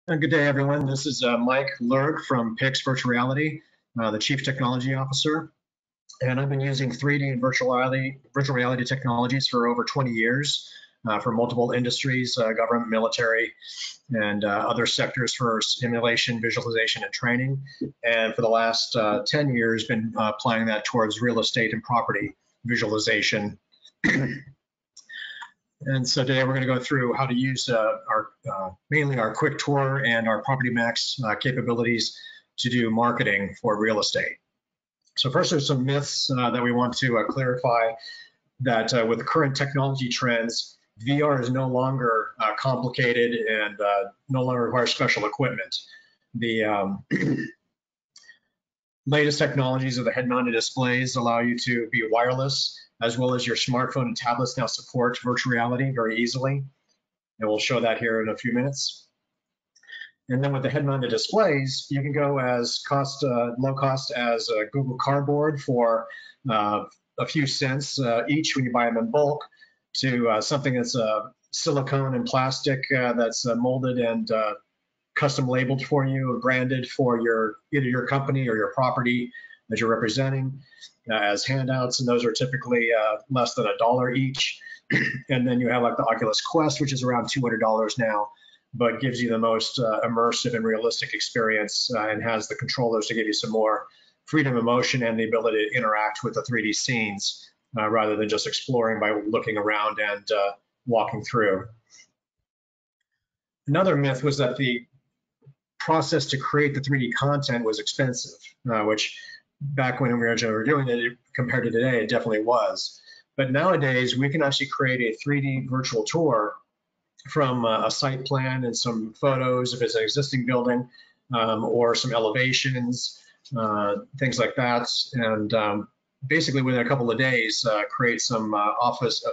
Good day, everyone. This is Mike Lerg from Pıx Virtual Reality, the Chief Technology Officer. And I've been using 3D and virtual reality technologies for over 20 years for multiple industries, government, military, and other sectors for simulation, visualization, and training. And for the last 10 years, been applying that towards real estate and property visualization. And so today we're going to go through how to use mainly our quick tour and our Property Max capabilities to do marketing for real estate. So first, there's some myths that we want to clarify that with the current technology trends, VR is no longer complicated and no longer requires special equipment. The latest technologies of the head-mounted displays allow you to be wireless, as well as your smartphone and tablets now support virtual reality very easily. And we'll show that here in a few minutes. And then with the head-mounted displays, you can go as low cost as Google Cardboard for a few cents each when you buy them in bulk, to something that's silicone and plastic that's molded and custom labeled for you or branded for either your company or your property that you're representing as handouts, and those are typically less than $1 each. And then you have like the Oculus Quest, which is around $200 now, but gives you the most immersive and realistic experience and has the controllers to give you some more freedom of motion and the ability to interact with the 3D scenes rather than just exploring by looking around and walking through. Another myth was that the process to create the 3D content was expensive, which back when we were doing it compared to today, it definitely was. But nowadays, we can actually create a 3D virtual tour from a site plan and some photos if it's an existing building, or some elevations, things like that. And basically within a couple of days, create some office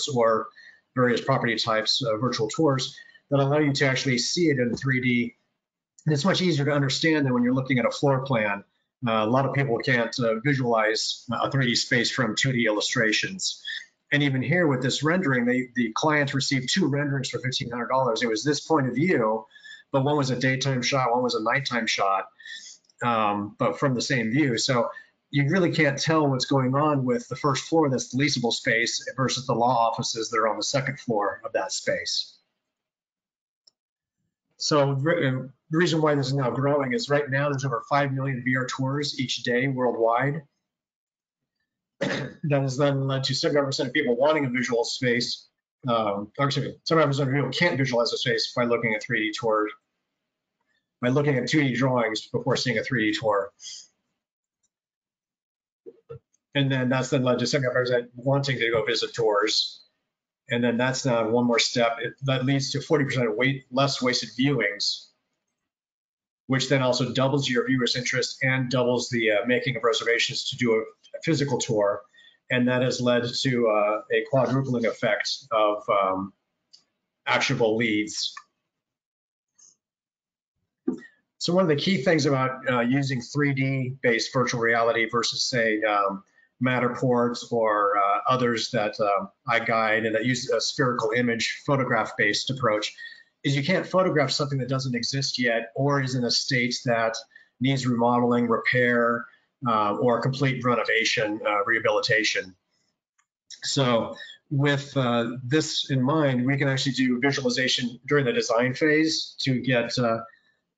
or various property types virtual tours that allow you to actually see it in 3D. And it's much easier to understand than when you're looking at a floor plan. A lot of people can't visualize a 3D space from 2D illustrations. And even here with this rendering, the client received 2 renderings for $1,500. It was this point of view, but one was a daytime shot, one was a nighttime shot, but from the same view. So you really can't tell what's going on with the first floor that's the leasable space versus the law offices that are on the second floor of that space. So the reason why this is now growing is right now there's over 5 million VR tours each day worldwide. That has then led to 75% of people wanting a visual space. Or excuse me, 75% of people can't visualize a space by looking at 3D tours, by looking at 2D drawings before seeing a 3D tour. And then that's then led to 75% wanting to go visit tours. And then that's now one more step that leads to 40% less wasted viewings, which then also doubles your viewers' interest and doubles the making of reservations to do a physical tour. And that has led to a quadrupling effect of actionable leads. So one of the key things about using 3D-based virtual reality versus, say, Matterport or others that I guide and that use a spherical image photograph-based approach is you can't photograph something that doesn't exist yet or is in a state that needs remodeling, repair, or complete renovation, rehabilitation. So with this in mind, we can actually do visualization during the design phase to get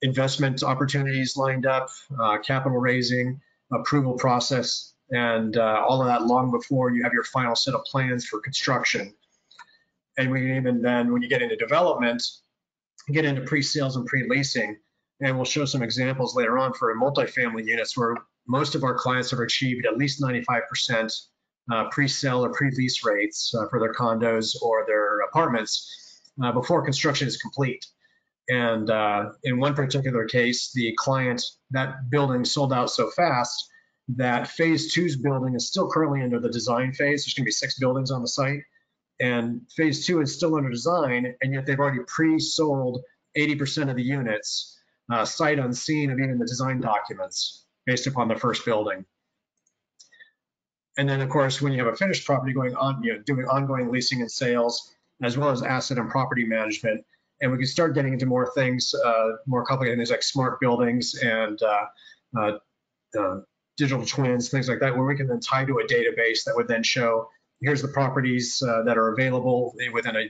investment opportunities lined up, capital raising, approval process, and all of that long before you have your final set of plans for construction. And we can even then, when you get into development, get into pre-sales and pre-leasing. And we'll show some examples later on for multifamily units where most of our clients have achieved at least 95% pre-sale or pre-lease rates for their condos or their apartments before construction is complete. And in one particular case, the client, that building sold out so fast that phase 2's building is still currently under the design phase. There's going to be 6 buildings on the site, and phase 2 is still under design, and yet they've already pre-sold 80% of the units, sight unseen of even the design documents based upon the first building. And then, of course, when you have a finished property going on, doing ongoing leasing and sales, as well as asset and property management, And we can start getting into more things, more complicated things like smart buildings and digital twins, things like that, where we can then tie to a database that would then show here's the properties that are available within a,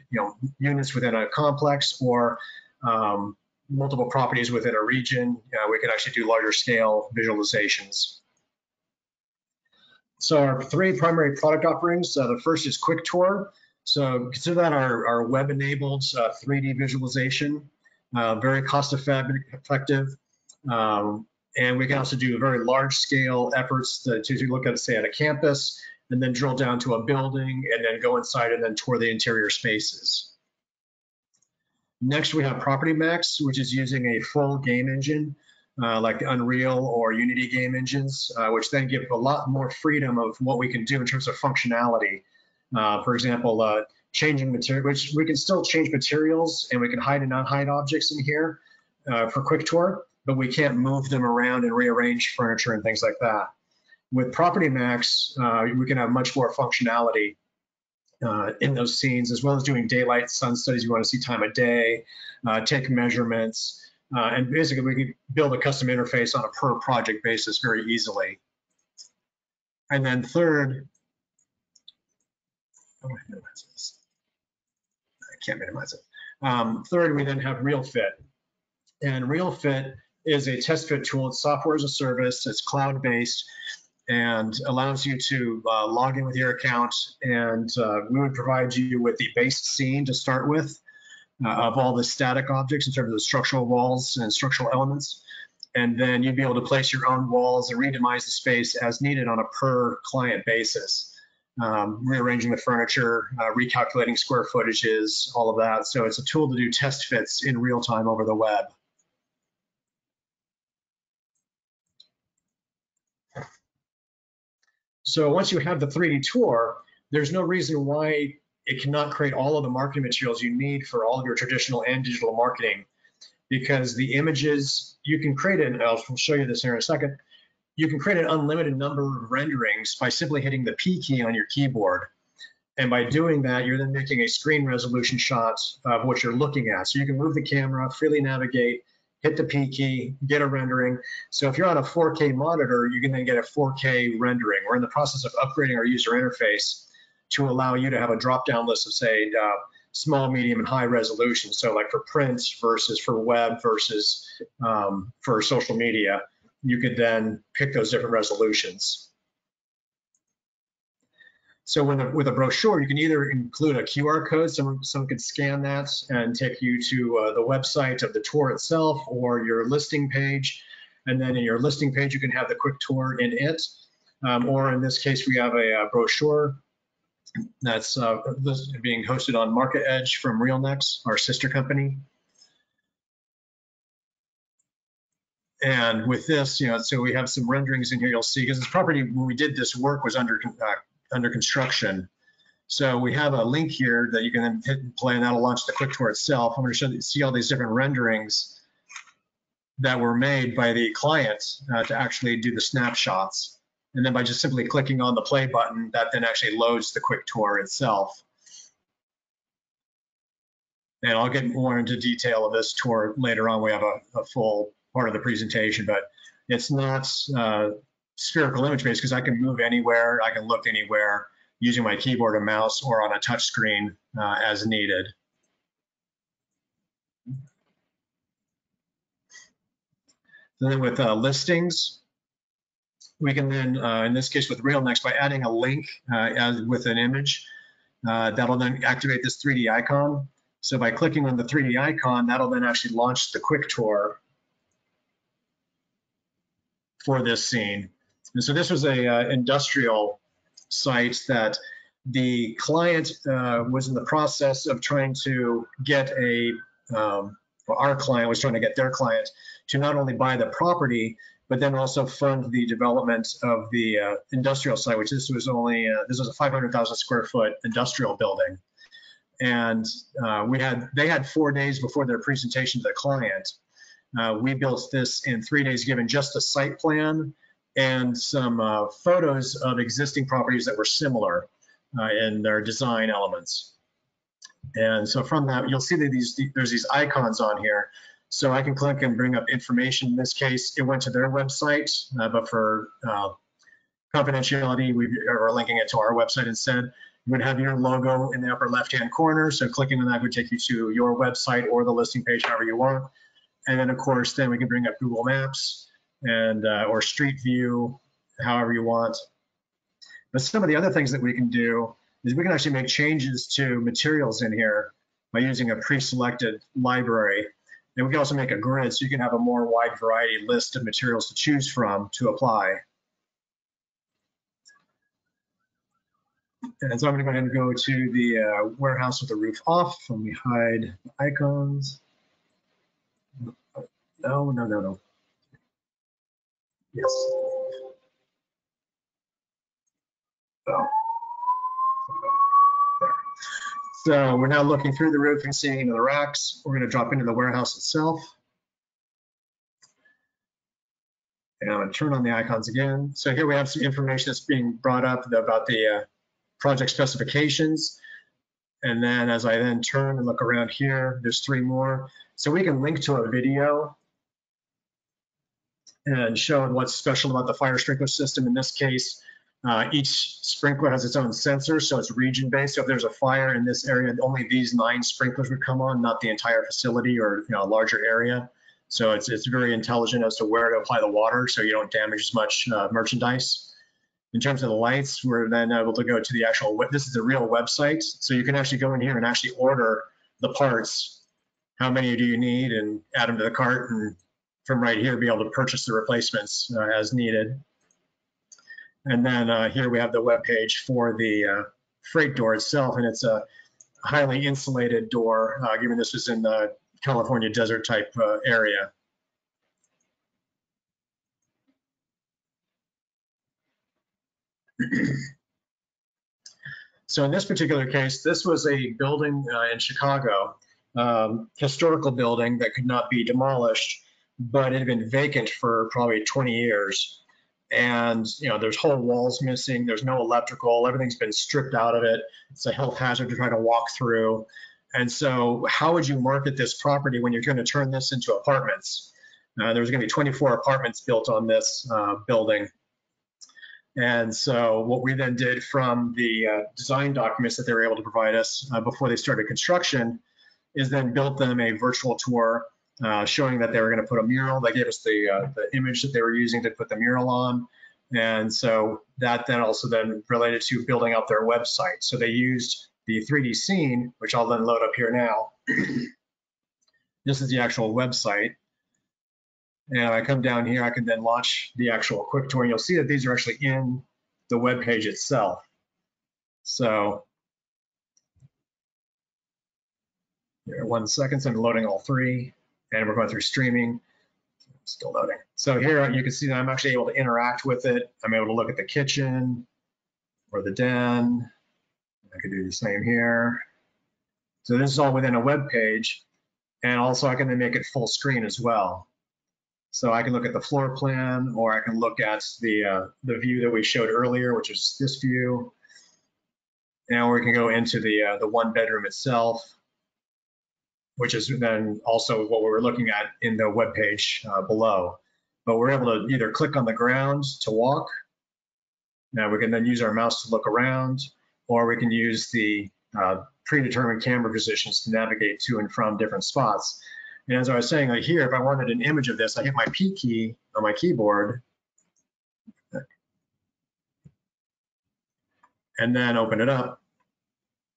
units within a complex, or multiple properties within a region. We can actually do larger scale visualizations. So our three primary product offerings, the first is Quick Tour. So consider that our web-enabled 3D visualization, very cost-effective. And we can also do very large-scale efforts to look at, say, at a campus, and then drill down to a building, and then go inside and then tour the interior spaces. Next, we have Property Max, which is using a full game engine, like the Unreal or Unity game engines, which then give a lot more freedom of what we can do in terms of functionality. For example, changing material, which we can still change materials, and we can hide and not hide objects in here for Quick Tour, but we can't move them around and rearrange furniture and things like that. With Property Max, we can have much more functionality in those scenes, as well as doing daylight sun studies. You want to see time of day, take measurements, and basically we can build a custom interface on a per project basis very easily. And then third, I can't minimize it. Third, we then have RealFit. And RealFit is a test fit tool. It's software as a service. It's cloud-based and allows you to log in with your account. And we would provide you with the base scene to start with of all the static objects in terms of the structural walls and structural elements. And then you'd be able to place your own walls and re-demise the space as needed on a per client basis. Rearranging the furniture, recalculating square footages, all of that. So it's a tool to do test fits in real time over the web. So once you have the 3D tour, there's no reason why it cannot create all of the marketing materials you need for all of your traditional and digital marketing, because the images you can create, and I'll show you this here in a second, you can create an unlimited number of renderings by simply hitting the P key on your keyboard. And by doing that, you're then making a screen resolution shot of what you're looking at. So you can move the camera, freely navigate, hit the P key, get a rendering. So if you're on a 4K monitor, you can then get a 4K rendering. We're in the process of upgrading our user interface to allow you to have a drop-down list of, say, small, medium, and high resolution. So like for print versus for web versus for social media, you could then pick those different resolutions. So with a brochure, you can either include a QR code, someone could scan that and take you to the website of the tour itself or your listing page. And then in your listing page, you can have the quick tour in it. Or in this case, we have a brochure that's being hosted on Market Edge from RealNext, our sister company. And with this, so we have some renderings in here. You'll see, because this property, when we did this work, was under construction. So we have a link here that you can then hit and play, and that'll launch the quick tour itself. I'm going to show you, see all these different renderings that were made by the client to actually do the snapshots. And then by just simply clicking on the play button, that then actually loads the quick tour itself. And I'll get more into detail of this tour later on. We have a full part of the presentation, but it's not spherical image based, because I can move anywhere, I can look anywhere using my keyboard and mouse or on a touch screen as needed. And then with listings, we can then, in this case with RealNext, by adding a link with an image, that'll then activate this 3D icon. So by clicking on the 3D icon, that'll then actually launch the quick tour for this scene. And so this was a industrial site that the client was in the process of trying to get our client was trying to get their client to not only buy the property, but then also fund the development of the industrial site, which this was a 500,000 square foot industrial building. And they had 4 days before their presentation to the client. We built this in 3 days, given just a site plan and some photos of existing properties that were similar in their design elements. And so from that, you'll see that there's these icons on here. So I can click and bring up information. In this case, it went to their website, but for confidentiality, we are linking it to our website instead. You would have your logo in the upper left-hand corner. So clicking on that would take you to your website or the listing page, however you want. And then, of course, then we can bring up Google Maps and or Street View, however you want. But some of the other things that we can do is we can actually make changes to materials in here by using a pre-selected library. And we can also make a grid so you can have a more wide variety list of materials to choose from to apply. And so I'm going to go ahead and go to the warehouse with the roof off. Let me hide the icons. No. Yes. So, there. So we're now looking through the roof and seeing into the racks. We're going to drop into the warehouse itself. And I'm going to turn on the icons again. So here we have some information that's being brought up about the project specifications. And then as I then turn and look around here, there's 3 more. So we can link to a video and show what's special about the fire sprinkler system. In this case, each sprinkler has its own sensor, so it's region-based. So if there's a fire in this area, only these 9 sprinklers would come on, not the entire facility or a larger area. So it's very intelligent as to where to apply the water so you don't damage as much merchandise. In terms of the lights, we're then able to go to the actual, this is a real website. So you can actually go in here and actually order the parts. How many do you need, and add them to the cart, and from right here be able to purchase the replacements as needed. And then here we have the web page for the freight door itself, and it's a highly insulated door, given this was in the California desert type area. So in this particular case, this was a building in Chicago, historical building that could not be demolished, but it had been vacant for probably 20 years. And there's whole walls missing, there's no electrical, everything's been stripped out of it. It's a health hazard to try to walk through. And so how would you market this property when you're going to turn this into apartments? There's going to be 24 apartments built on this building. And so what we then did from the design documents that they were able to provide us before they started construction is then built them a virtual tour showing that they were going to put a mural. They gave us the image that they were using to put the mural on. And so that then also then related to building out their website. So they used the 3D scene, which I'll then load up here now. This is the actual website. And if I come down here, I can then launch the actual quick tour. And you'll see that these are actually in the web page itself. So, here, 1 second, so I'm loading all 3, and we're going through streaming. Still loading. So here you can see that I'm actually able to interact with it. I'm able to look at the kitchen or the den. I could do the same here. So this is all within a web page, and also I can then make it full screen as well. So I can look at the floor plan, or I can look at the view that we showed earlier, which is this view. Now we can go into the 1 bedroom itself, which is then also what we were looking at in the web page below. But we're able to either click on the ground to walk. Now we can then use our mouse to look around, or we can use the predetermined camera positions to navigate to and from different spots. And as I was saying, like here, if I wanted an image of this, I hit my P key on my keyboard and then open it up.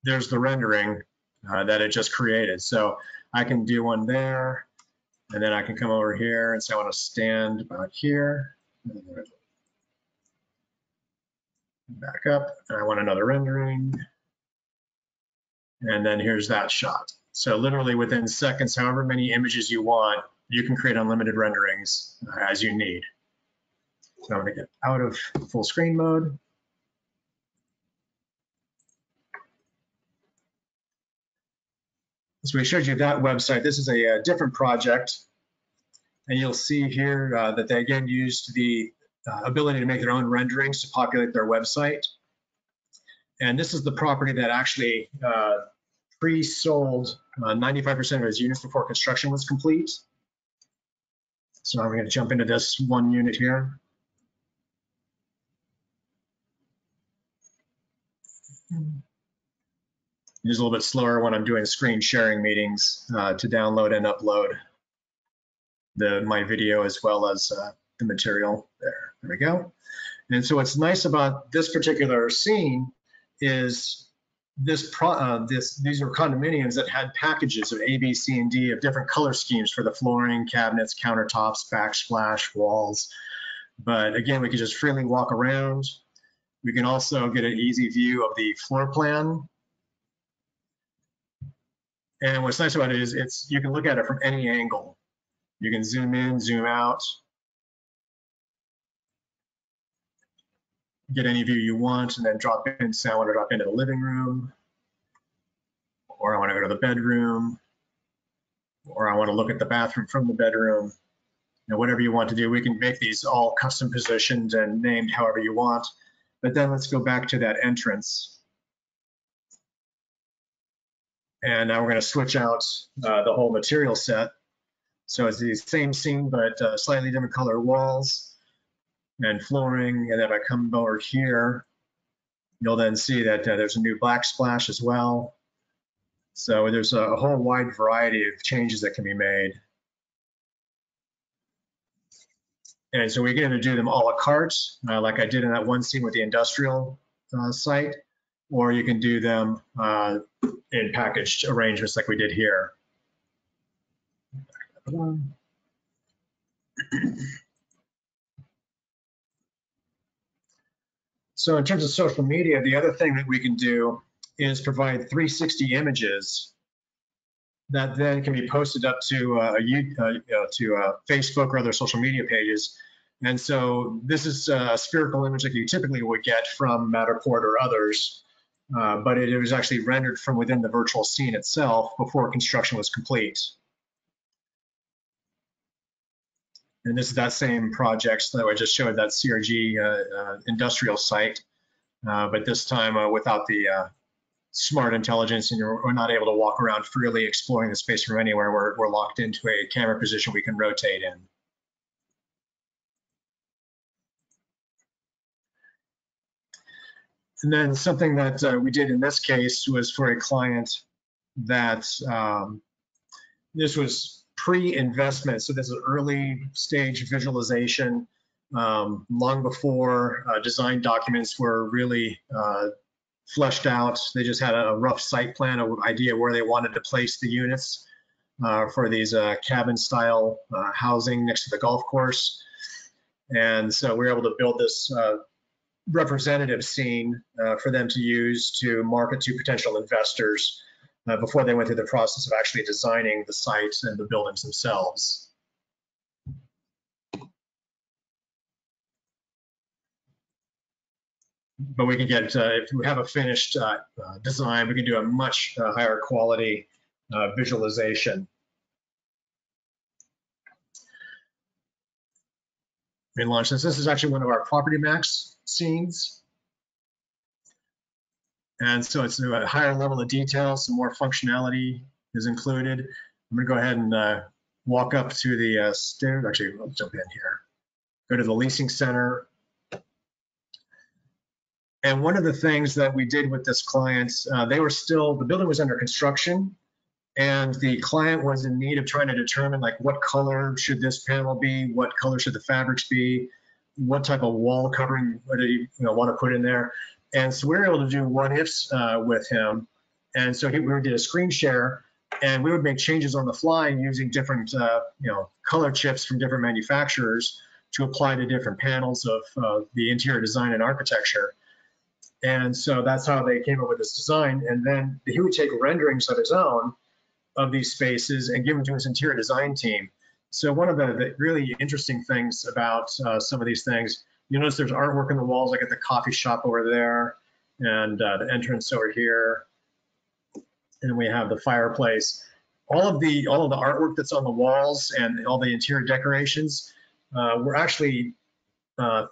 There's the rendering that it just created. So I can do one there, and then I can come over here and say I want to stand about here. Back up, and I want another rendering. And then here's that shot. So literally within seconds, however many images you want, you can create unlimited renderings as you need. So I'm going to get out of full screen mode. So we showed you that website. This is a different project. And you'll see here that they again used the ability to make their own renderings to populate their website. And this is the property that actually pre-sold 95% of his units before construction was complete. So I'm going to jump into this one unit here. It is a little bit slower when I'm doing screen sharing meetings to download and upload my video as well as the material there. There we go. And so what's nice about this particular scene is these are condominiums that had packages of A, B, C, and D of different color schemes for the flooring, cabinets, countertops, backsplash, walls. But again, we can just freely walk around. We can also get an easy view of the floor plan. And what's nice about it is you can look at it from any angle. You can zoom in, zoom out, get any view you want, and then drop in. So I want to drop into the living room, or I want to go to the bedroom, or I want to look at the bathroom from the bedroom. You know, whatever you want to do, we can make these all custom positioned and named however you want. But then let's go back to that entrance. And now we're going to switch out the whole material set. So it's the same scene, but slightly different color walls and flooring. And if I come over here, you'll then see that there's a new black splash as well. So there's a whole wide variety of changes that can be made. And so we get to do them a la carte, like I did in that one scene with the industrial site, or you can do them in packaged arrangements like we did here. So in terms of social media, the other thing that we can do is provide 360 images that then can be posted up to Facebook or other social media pages. And so this is a spherical image like you typically would get from Matterport or others, but it was actually rendered from within the virtual scene itself before construction was complete. And this is that same project that I just showed, that CRG industrial site, but this time without the smart intelligence, and we're not able to walk around freely exploring the space from anywhere. We're locked into a camera position we can rotate in. And then something that we did in this case was for a client that this was pre-investment. So this is early stage visualization, long before design documents were really fleshed out. They just had a rough site plan, an idea where they wanted to place the units for these cabin style housing next to the golf course. And so we were able to build this representative scene for them to use to market to potential investors before they went through the process of actually designing the sites and the buildings themselves. But we can get, if we have a finished design, we can do a much higher quality visualization. We launch this. This is actually one of our Property Max scenes. And so it's a higher level of detail, some more functionality is included. I'm gonna go ahead and walk up to the stairs. Actually, let's jump in here. Go to the leasing center. And one of the things that we did with this client, the building was under construction, and the client was in need of trying to determine like what color should this panel be, what color should the fabrics be, what type of wall covering would he want to put in there. And so we were able to do what ifs with him. And so we did a screen share, and we would make changes on the fly using different color chips from different manufacturers to apply to different panels of the interior design and architecture. And so that's how they came up with this design. And then he would take renderings of his own of these spaces and give them to his interior design team. So one of the really interesting things about some of these things, you notice there's artwork in the walls, like at the coffee shop over there, and the entrance over here. And we have the fireplace. All of the artwork that's on the walls and all the interior decorations were actually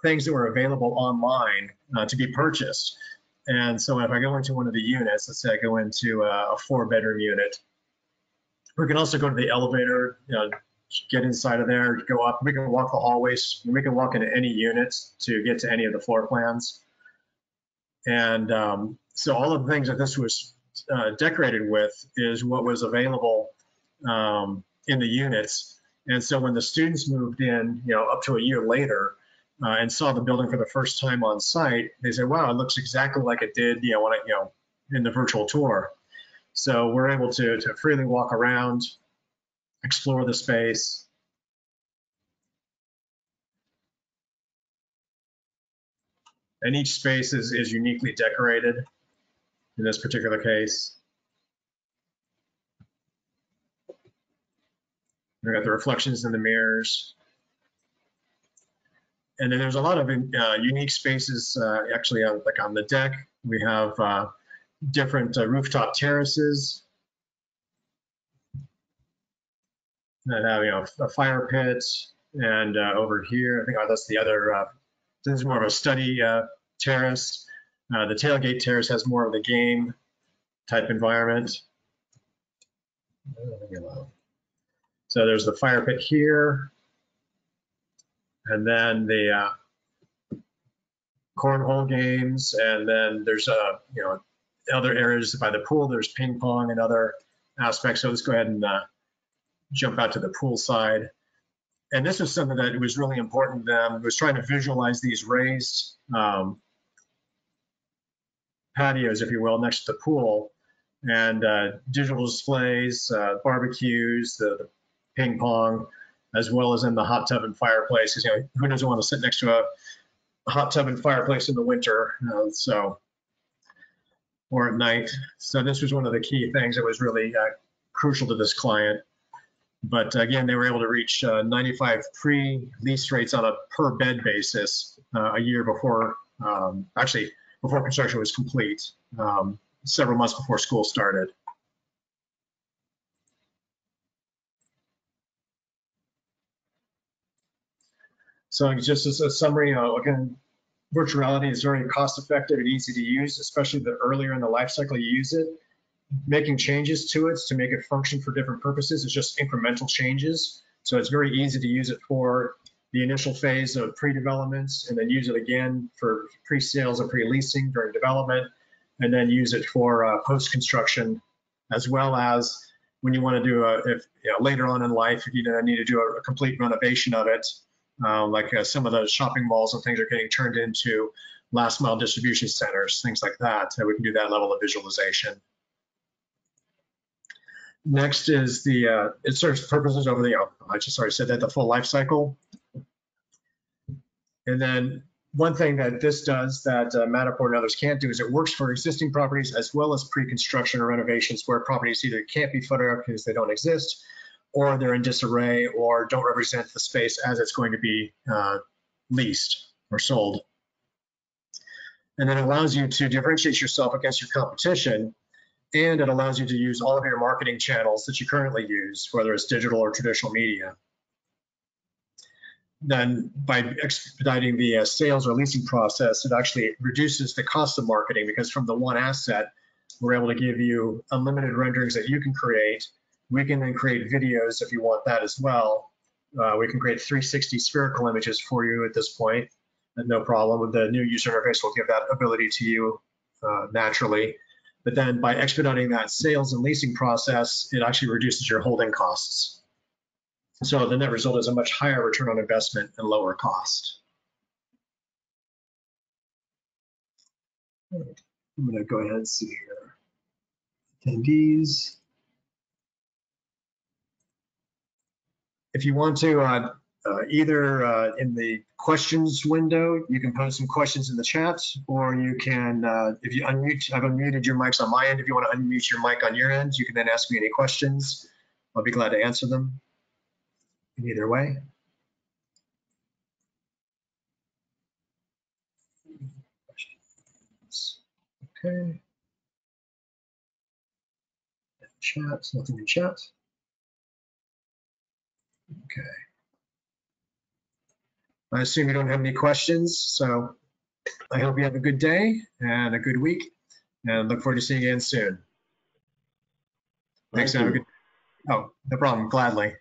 things that were available online to be purchased. And so if I go into one of the units, let's say I go into a 4-bedroom unit, we can also go to the elevator, get inside of there, go up. We can walk the hallways. We can walk into any units to get to any of the floor plans. And so all of the things that this was decorated with is what was available in the units. And so when the students moved in, up to a year later, and saw the building for the first time on site, they said, "Wow, it looks exactly like it did, when in the virtual tour." So we're able to freely walk around, explore the space. And each space is uniquely decorated in this particular case. We got the reflections in the mirrors. And then there's a lot of unique spaces actually like on the deck. We have different rooftop terraces that have a fire pit, and over here I think that's the other. This is more of a study terrace. The tailgate terrace has more of the game type environment. So there's the fire pit here. And then the cornhole games, and then there's other areas by the pool. There's ping pong and other aspects. So let's go ahead and jump out to the pool side. And this was something that was really important to them. Was trying to visualize these raised patios, if you will, next to the pool, and digital displays, barbecues, the ping pong, as well as in the hot tub and fireplace. Because who doesn't want to sit next to a hot tub and fireplace in the winter? Or at night. So this was one of the key things that was really crucial to this client. But again, they were able to reach 95 pre-lease rates on a per bed basis a year before, actually before construction was complete, several months before school started. So just as a summary, again, virtual reality is very cost effective and easy to use, especially the earlier in the life cycle you use it. Making changes to it to make it function for different purposes is just incremental changes. So it's very easy to use it for the initial phase of pre-development, and then use it again for pre-sales and pre-leasing during development, and then use it for post-construction, as well as when you want to do later on in life, if you need to do a complete renovation of it, like some of the shopping malls and things are getting turned into last mile distribution centers, things like that. So we can do that level of visualization. Next is it serves purposes over I just already said that, the full life cycle. And then one thing that this does that Matterport and others can't do is it works for existing properties as well as pre-construction or renovations where properties either can't be photographed because they don't exist, or they're in disarray, or don't represent the space as it's going to be leased or sold. And then it allows you to differentiate yourself against your competition, and it allows you to use all of your marketing channels that you currently use, whether it's digital or traditional media. Then by expediting the sales or leasing process, it actually reduces the cost of marketing, because from the one asset, we're able to give you unlimited renderings that you can create. We can then create videos if you want that as well. We can create 360 spherical images for you at this point, and no problem. The new user interface will give that ability to you naturally. But then by expediting that sales and leasing process, it actually reduces your holding costs. So the net result is a much higher return on investment and lower cost. I'm going to go ahead and see here. Attendees. If you want to, either in the questions window, you can post some questions in the chat, or you can, if you unmute, I've unmuted your mics on my end. If you want to unmute your mic on your end, you can then ask me any questions. I'll be glad to answer them in either way. Okay. Chat, nothing in chat. Okay. I assume you don't have any questions, so I hope you have a good day and a good week, and look forward to seeing you again soon. Thanks. Have a good. Oh, no problem. Gladly.